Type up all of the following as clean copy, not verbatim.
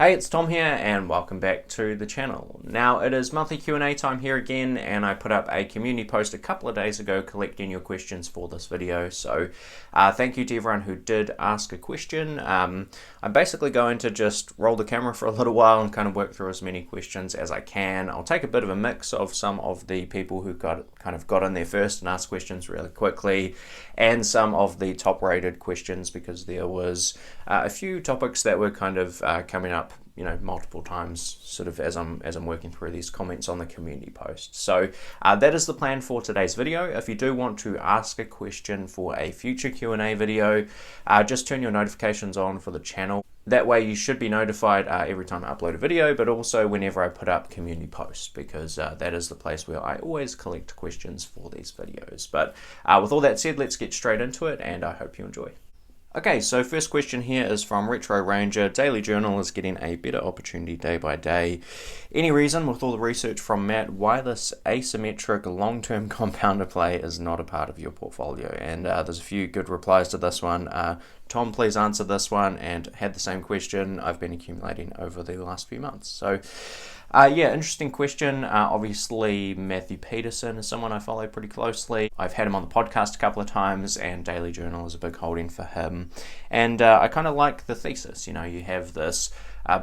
Hey, it's Tom here and welcome back to the channel. Now it is monthly Q&A time here again, and I put up a community post a couple of days ago collecting your questions for this video. So thank you to everyone who did ask a question. I'm basically going to just roll the camera for a little while and kind of work through as many questions as I can. I'll take a bit of a mix of some of the people who got in there first and asked questions really quickly, and some of the top rated questions, because there was a few topics that were kind of coming up multiple times sort of as I'm working through these comments on the community post. So that is the plan for today's video. If you do want to ask a question for a future Q&A video, just turn your notifications on for the channel. That way you should be notified every time I upload a video, but also whenever I put up community posts, because that is the place where I always collect questions for these videos. But with all that said, let's get straight into it, and I hope you enjoy. Okay, so first question here is from Retro Ranger. Daily Journal is getting a better opportunity day by day. Any reason, with all the research from Matt, why this asymmetric long-term compounder play is not a part of your portfolio? And there's a few good replies to this one. Tom, please answer this one, and had the same question I've been accumulating over the last few months. So yeah, interesting question. Obviously, Matthew Peterson is someone I follow pretty closely. I've had him on the podcast a couple of times, and Daily Journal is a big holding for him. And I kind of like the thesis. You have this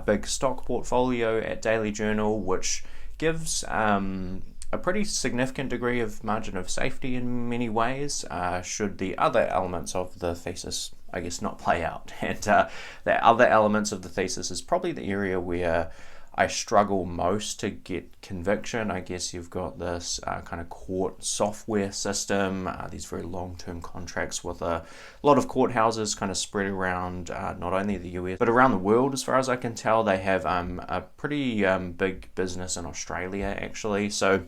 big stock portfolio at Daily Journal, which gives a pretty significant degree of margin of safety in many ways, should the other elements of the thesis, I guess, not play out. And the other elements of the thesis is probably the area where I struggle most to get conviction. I guess you've got this kind of court software system, these very long-term contracts with a lot of courthouses kind of spread around not only the US, but around the world as far as I can tell. They have a pretty big business in Australia, actually. So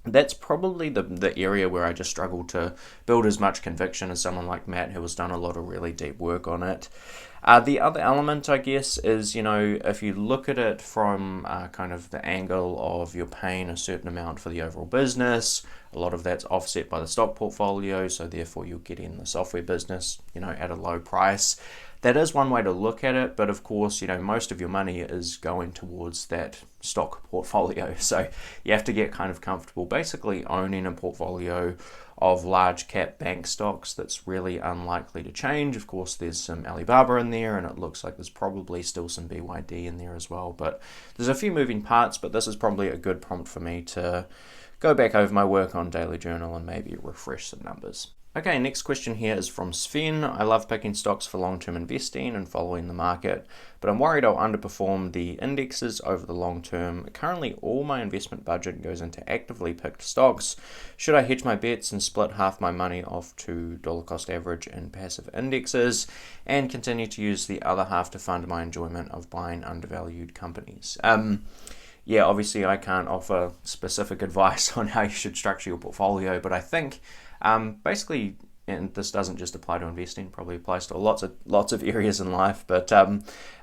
that's probably the area where I just struggle to build as much conviction as someone like Matt, who has done a lot of really deep work on it. The other element, I guess, is, if you look at it from kind of the angle of you're paying a certain amount for the overall business, a lot of that's offset by the stock portfolio, so therefore you're getting the software business, at a low price. That is one way to look at it, but of course, most of your money is going towards that stock portfolio. So you have to get kind of comfortable basically owning a portfolio of large cap bank stocks that's really unlikely to change. Of course, there's some Alibaba in there, and it looks like there's probably still some BYD in there as well. But there's a few moving parts, but this is probably a good prompt for me to go back over my work on Daily Journal and maybe refresh some numbers. Okay, next question here is from Sven. I love picking stocks for long-term investing and following the market, but I'm worried I'll underperform the indexes over the long term. Currently, all my investment budget goes into actively picked stocks. Should I hedge my bets and split half my money off to dollar cost average and passive indexes, and continue to use the other half to fund my enjoyment of buying undervalued companies? Yeah, obviously I can't offer specific advice on how you should structure your portfolio, but I think basically, and this doesn't just apply to investing, probably applies to lots of areas in life, but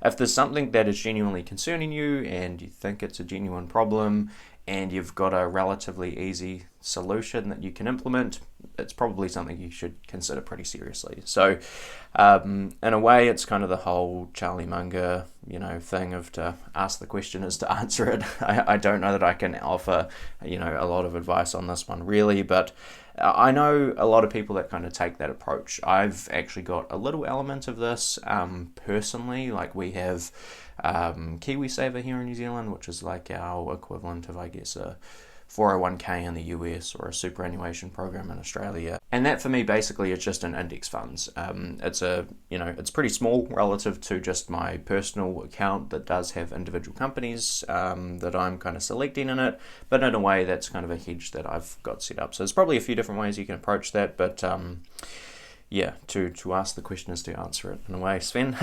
if there's something that is genuinely concerning you and you think it's a genuine problem and you've got a relatively easy solution that you can implement, it's probably something you should consider pretty seriously. So in a way, it's kind of the whole Charlie Munger thing of to ask the question is to answer it. I don't know that I can offer a lot of advice on this one really, but I know a lot of people that kind of take that approach. I've actually got a little element of this personally. Like, we have KiwiSaver here in New Zealand, which is like our equivalent of, I guess, a 401k in the US or a superannuation program in Australia. And that for me basically is just an index funds. It's pretty small relative to just my personal account that does have individual companies that I'm kind of selecting in it, but in a way that's kind of a hedge that I've got set up. So there's probably a few different ways you can approach that, but yeah, to ask the question is to answer it in a way, Sven.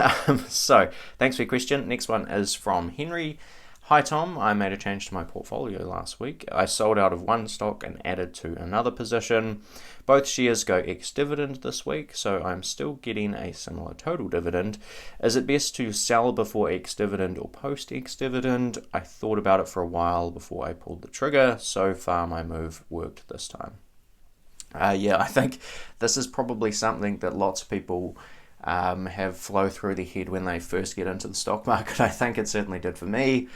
So thanks for your question. Next one is from Henry. Hi Tom, I made a change to my portfolio last week. I sold out of one stock and added to another position. Both shares go ex-dividend this week, so I'm still getting a similar total dividend. Is it best to sell before ex-dividend or post ex-dividend? I thought about it for a while before I pulled the trigger. So far my move worked this time. Yeah, I think this is probably something that lots of people have flow through their head when they first get into the stock market. I think it certainly did for me.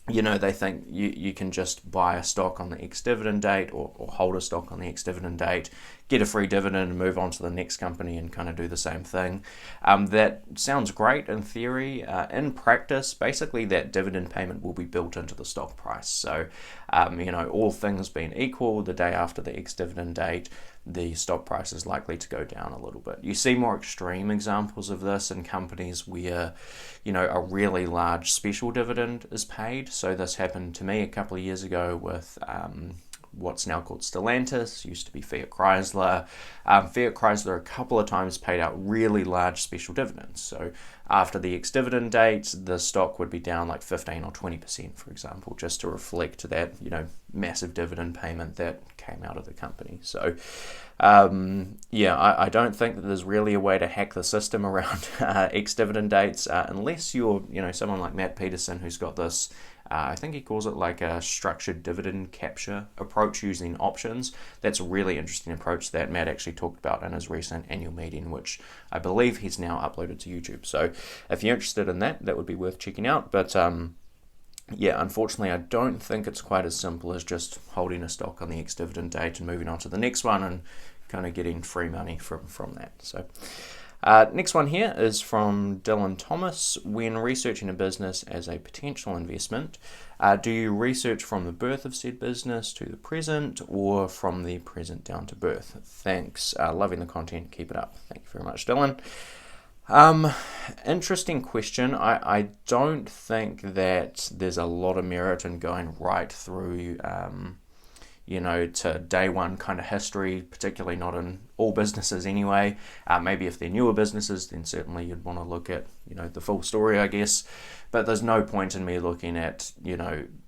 They think you can just buy a stock on the ex-dividend date or hold a stock on the ex-dividend date, get a free dividend and move on to the next company and kind of do the same thing. That sounds great in theory. In practice, basically that dividend payment will be built into the stock price. So, all things being equal, the day after the ex-dividend date, the stock price is likely to go down a little bit. You see more extreme examples of this in companies where, a really large special dividend is paid. So this happened to me a couple of years ago with what's now called Stellantis, used to be Fiat Chrysler. Fiat Chrysler a couple of times paid out really large special dividends. So after the ex-dividend date, the stock would be down like 15 or 20%, for example, just to reflect that, massive dividend payment that came out of the company. So, I don't think that there's really a way to hack the system around ex-dividend dates, unless you're, someone like Matt Peterson, who's got this, I think he calls it like a structured dividend capture approach using options. That's a really interesting approach that Matt actually talked about in his recent annual meeting, which I believe he's now uploaded to YouTube. So if you're interested in that, that would be worth checking out. But unfortunately, I don't think it's quite as simple as just holding a stock on the ex-dividend date and moving on to the next one and kind of getting free money from that. So next one here is from Dylan Thomas. When researching a business as a potential investment, do you research from the birth of said business to the present or from the present down to birth? Thanks. Loving the content. Keep it up. Thank you very much, Dylan. Interesting question. I don't think that there's a lot of merit in going right through, to day one kind of history, particularly not in all businesses anyway. Maybe if they're newer businesses, then certainly you'd want to look at, the full story, I guess. But there's no point in me looking at,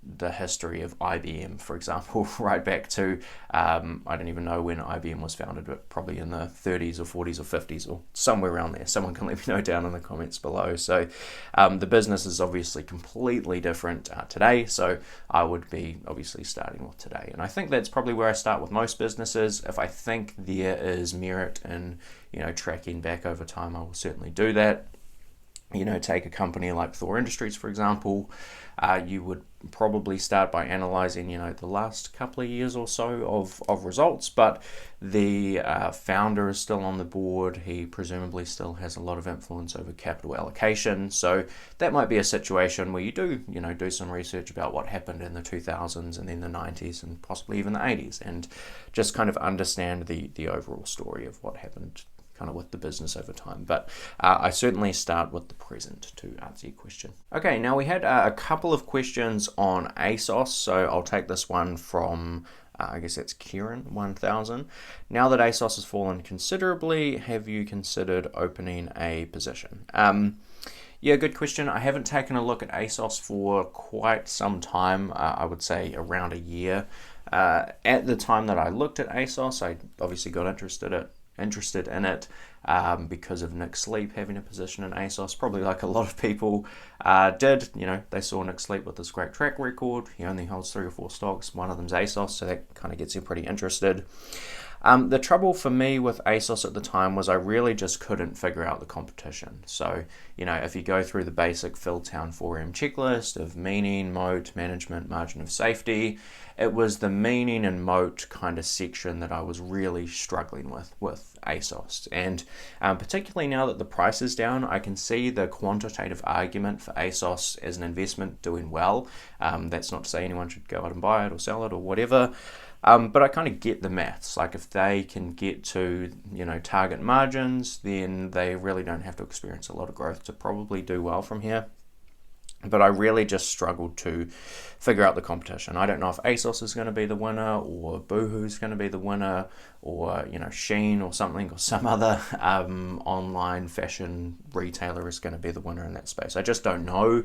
the history of IBM, for example, right back to, I don't even know when IBM was founded, but probably in the 30s or 40s or 50s or somewhere around there. Someone can let me know down in the comments below. So the business is obviously completely different today. So I would be obviously starting with today. And I think that's probably where I start with most businesses. If I think there is merit in, tracking back over time, I will certainly do that. Take a company like Thor Industries, for example. You would probably start by analyzing, the last couple of years or so of results, but the founder is still on the board. He presumably still has a lot of influence over capital allocation. So that might be a situation where you do, do some research about what happened in the 2000s and then the 90s and possibly even the 80s, and just kind of understand the overall story of what happened kind of with the business over time. But I certainly start with the present to answer your question. Okay, now we had a couple of questions on ASOS, so I'll take this one from I guess that's Kieran 1000. Now that ASOS has fallen considerably, have you considered opening a position? Yeah, good question. I haven't taken a look at ASOS for quite some time. I would say around a year. At the time that I looked at ASOS, I obviously got interested in it because of Nick Sleep having a position in ASOS, probably like a lot of people did. They saw Nick Sleep with this great track record. He only holds 3 or 4 stocks. One of them's ASOS, so that kind of gets you pretty interested. The trouble for me with ASOS at the time was I really just couldn't figure out the competition. So, if you go through the basic Philtown 4M checklist of meaning, moat, management, margin of safety, it was the meaning and moat kind of section that I was really struggling with ASOS. And particularly now that the price is down, I can see the quantitative argument for ASOS as an investment doing well. That's not to say anyone should go out and buy it or sell it or whatever. But I kind of get the maths. Like if they can get to, target margins, then they really don't have to experience a lot of growth to probably do well from here. But I really just struggled to figure out the competition. I don't know if ASOS is going to be the winner or Boohoo's going to be the winner or, Shein or something or some other online fashion retailer is going to be the winner in that space. I just don't know.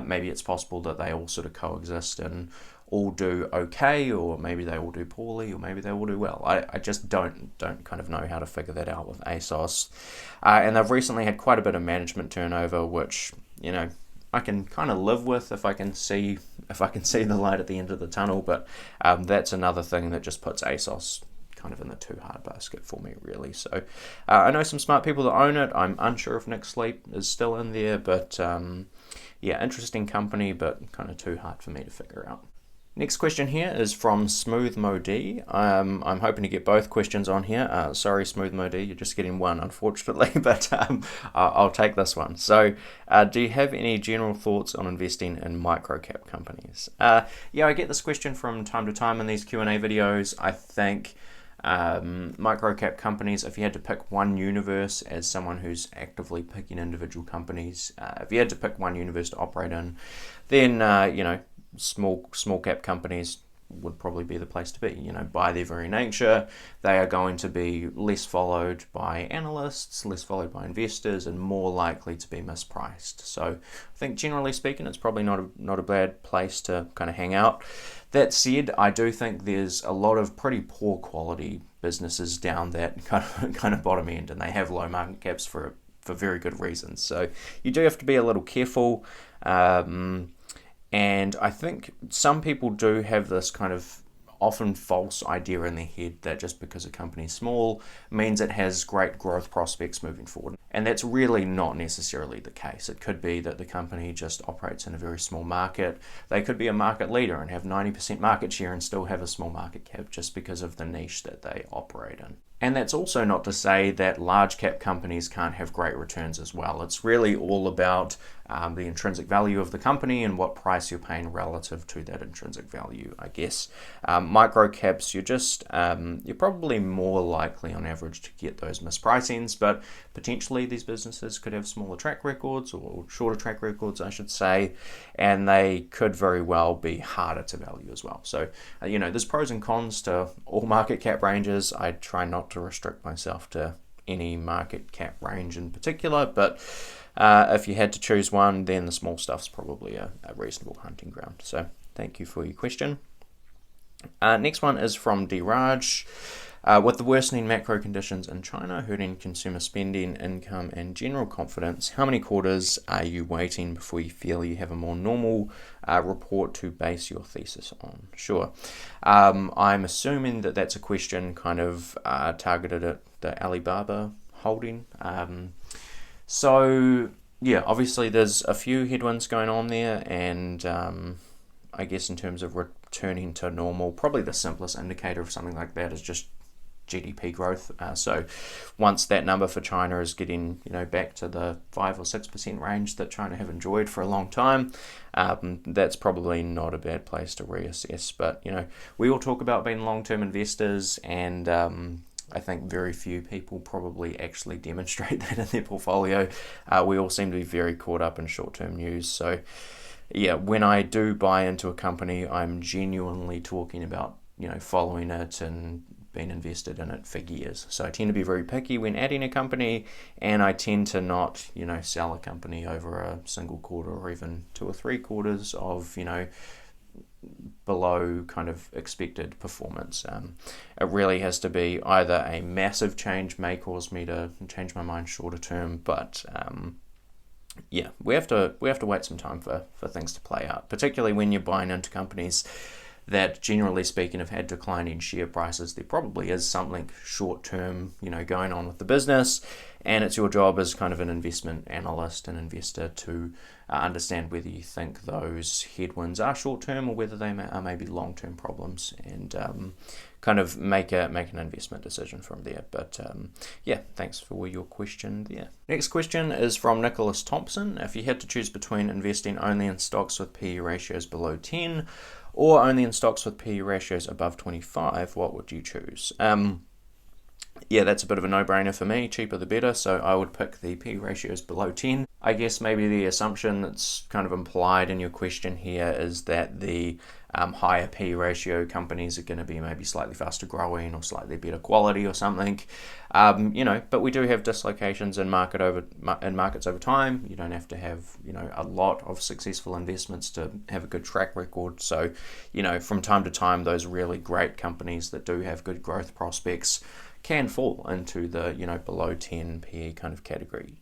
Maybe it's possible that they all sort of coexist and all do okay, or maybe they all do poorly, or maybe they all do well. I just don't kind of know how to figure that out with ASOS. And they've recently had quite a bit of management turnover, which, I can kind of live with if I can see the light at the end of the tunnel, but that's another thing that just puts ASOS kind of in the too hard basket for me, really. So I know some smart people that own it. I'm unsure if Nick Sleep is still in there, but yeah, interesting company, but kind of too hard for me to figure out. Next question here is from Smooth Modi. I'm hoping to get both questions on here. Sorry, Smooth Modi, you're just getting one, unfortunately, but I'll take this one. So, do you have any general thoughts on investing in microcap companies? Yeah, I get this question from time to time in these Q&A videos. I think microcap companies, if you had to pick one universe as someone who's actively picking individual companies, if you had to pick one universe to operate in, then, small cap companies would probably be the place to be. By their very nature, they are going to be less followed by analysts, less followed by investors, and more likely to be mispriced. So I think generally speaking, it's probably not a bad place to kind of hang out. That said, I do think there's a lot of pretty poor quality businesses down that kind of bottom end, and they have low market caps for very good reasons. So you do have to be a little careful. And I think some people do have this kind of often false idea in their head that just because a company is small means it has great growth prospects moving forward. And that's really not necessarily the case. It could be that the company just operates in a very small market. They could be a market leader and have 90% market share and still have a small market cap just because of the niche that they operate in. And that's also not to say that large cap companies can't have great returns as well. It's really all about the intrinsic value of the company and what price you're paying relative to that intrinsic value, I guess. Micro caps, you're probably more likely on average to get those mispricings, but potentially these businesses could have smaller track records or shorter track records, I should say, and they could very well be harder to value as well. So, there's pros and cons to all market cap ranges. I try not to restrict myself to any market cap range in particular, but if you had to choose one, then the small stuff's probably a reasonable hunting ground. So thank you for your question. Next one is from Diraj. With the worsening macro conditions in China hurting consumer spending, income, and general confidence, how many quarters are you waiting before you feel you have a more normal report to base your thesis on? Sure. I'm assuming that that's a question kind of targeted at the Alibaba holding. So, yeah, obviously there's a few headwinds going on there, and I guess in terms of returning to normal, probably the simplest indicator of something like that is just GDP growth. So once that number for China is getting back to the 5 or 6% range that China have enjoyed for a long time, that's probably not a bad place to reassess. But we all talk about being long-term investors, and I think very few people probably actually demonstrate that in their portfolio. We all seem to be very caught up in short-term news. So yeah, when I do buy into a company, I'm genuinely talking about following it and been invested in it for years. So I tend to be very picky when adding a company, and I tend to not, sell a company over a single quarter or even 2 or 3 quarters of, below kind of expected performance. It really has to be either a massive change may cause me to change my mind shorter term, but yeah, we have to wait some time for things to play out, particularly when you're buying into companies that generally speaking have had declining share prices. There probably is something short-term, going on with the business, and it's your job as kind of an investment analyst and investor to understand whether you think those headwinds are short-term or whether they are maybe long-term problems, and kind of make an investment decision from there. But yeah, thanks for your question there. Next question is from Nicholas Thompson. If you had to choose between investing only in stocks with PE ratios below 10 or only in stocks with PE ratios above 25, what would you choose? Yeah, that's a bit of a no-brainer for me. Cheaper the better, so I would pick the PE ratios below 10. I guess maybe the assumption that's kind of implied in your question here is that the higher PE ratio companies are going to be maybe slightly faster growing or slightly better quality or something. But we do have dislocations in markets over time. You don't have to have a lot of successful investments to have a good track record. So from time to time, those really great companies that do have good growth prospects can fall into the below 10 PE kind of category.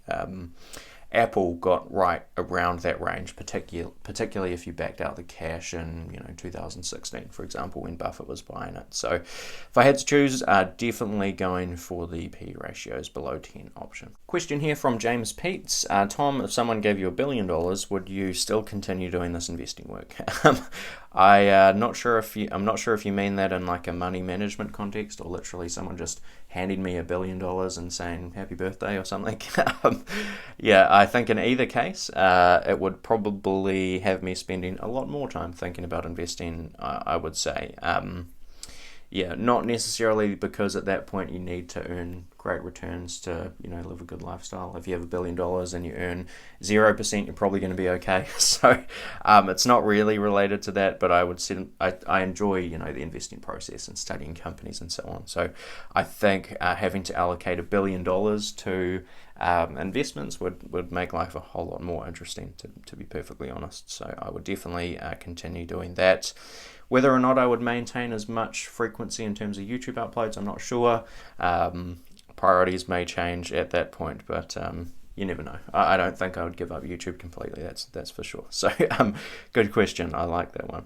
Apple got right around that range, particularly if you backed out the cash in 2016, for example, when Buffett was buying it. So if I had to choose, definitely going for the P ratios below 10 option. Question here from James Peets. Tom, if someone gave you $1 billion, would you still continue doing this investing work? I'm not sure if you mean that in like a money management context, or literally someone just handing me $1 billion and saying happy birthday or something. Yeah, I think in either case, it would probably have me spending a lot more time thinking about investing, I would say. Yeah, not necessarily because at that point you need to earn great returns to, live a good lifestyle. If you have $1 billion and you earn 0%, you're probably going to be okay. So it's not really related to that, but I enjoy, the investing process and studying companies and so on. So I think having to allocate $1 billion to investments would make life a whole lot more interesting, to be perfectly honest. So I would definitely continue doing that. Whether or not I would maintain as much frequency in terms of YouTube uploads, I'm not sure. Priorities may change at that point, but you never know. I don't think I would give up YouTube completely, that's for sure. So good question, I like that one.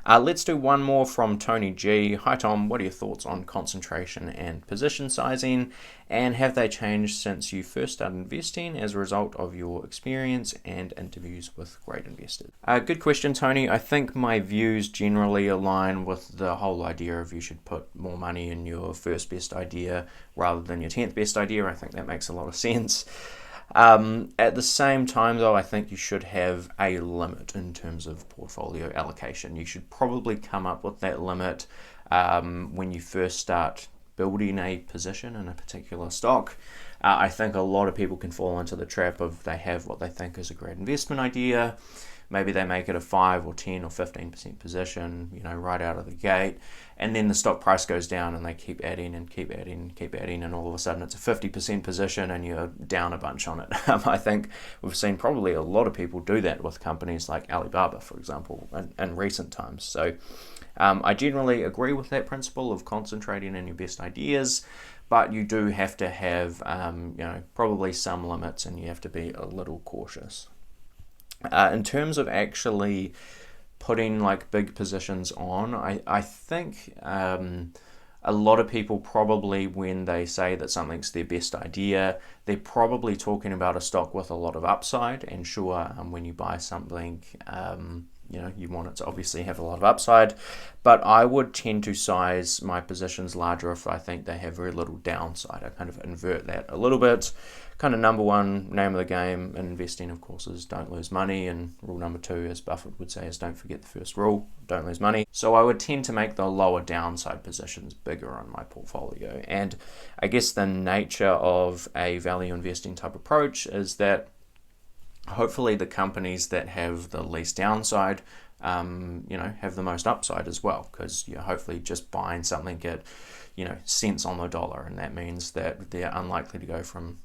Let's do one more from Tony G. Hi Tom, what are your thoughts on concentration and position sizing, and have they changed since you first started investing as a result of your experience and interviews with great investors? Good question, Tony. I think my views generally align with the whole idea of you should put more money in your first best idea rather than your 10th best idea. I think that makes a lot of sense. At the same time, though, I think you should have a limit in terms of portfolio allocation. You should probably come up with that limit when you first start building a position in a particular stock. I think a lot of people can fall into the trap of they have what they think is a great investment idea. Maybe they make it a 5 or 10 or 15% position, right out of the gate, and then the stock price goes down and they keep adding and keep adding and keep adding, and all of a sudden it's a 50% position and you're down a bunch on it. I think we've seen probably a lot of people do that with companies like Alibaba, for example, in recent times. So I generally agree with that principle of concentrating on your best ideas, but you do have to have, probably some limits, and you have to be a little cautious. In terms of actually putting like big positions on, I think a lot of people probably, when they say that something's their best idea, they're probably talking about a stock with a lot of upside. And sure, when you buy something, you want it to obviously have a lot of upside, but I would tend to size my positions larger if I think they have very little downside. I kind of invert that a little bit. Kind of number one name of the game in investing, of course, is don't lose money, and rule number two, as Buffett would say, is don't forget the first rule, don't lose money. So I would tend to make the lower downside positions bigger on my portfolio. And I guess the nature of a value investing type approach is that hopefully the companies that have the least downside, have the most upside as well, because you're hopefully just buying something at, cents on the dollar, and that means that they're unlikely to go from,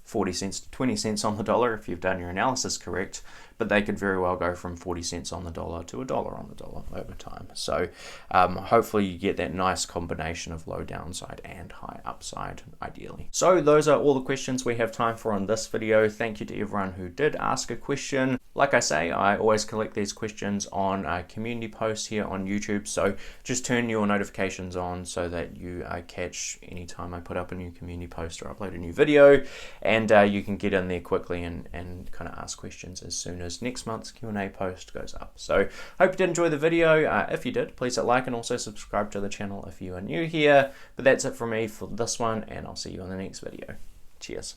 40 cents to 20 cents on the dollar if you've done your analysis correct, but they could very well go from 40 cents on the dollar to $1 on the dollar over time. So hopefully you get that nice combination of low downside and high upside, ideally. So those are all the questions we have time for on this video. Thank you to everyone who did ask a question. Like I say, I always collect these questions on a community post here on YouTube, so just turn your notifications on so that you catch anytime I put up a new community post or upload a new video, and you can get in there quickly and kind of ask questions as soon as next month's Q&A post goes up. So hope you did enjoy the video. If you did, please hit like and also subscribe to the channel if you are new here. But that's it from me for this one, and I'll see you on the next video. Cheers.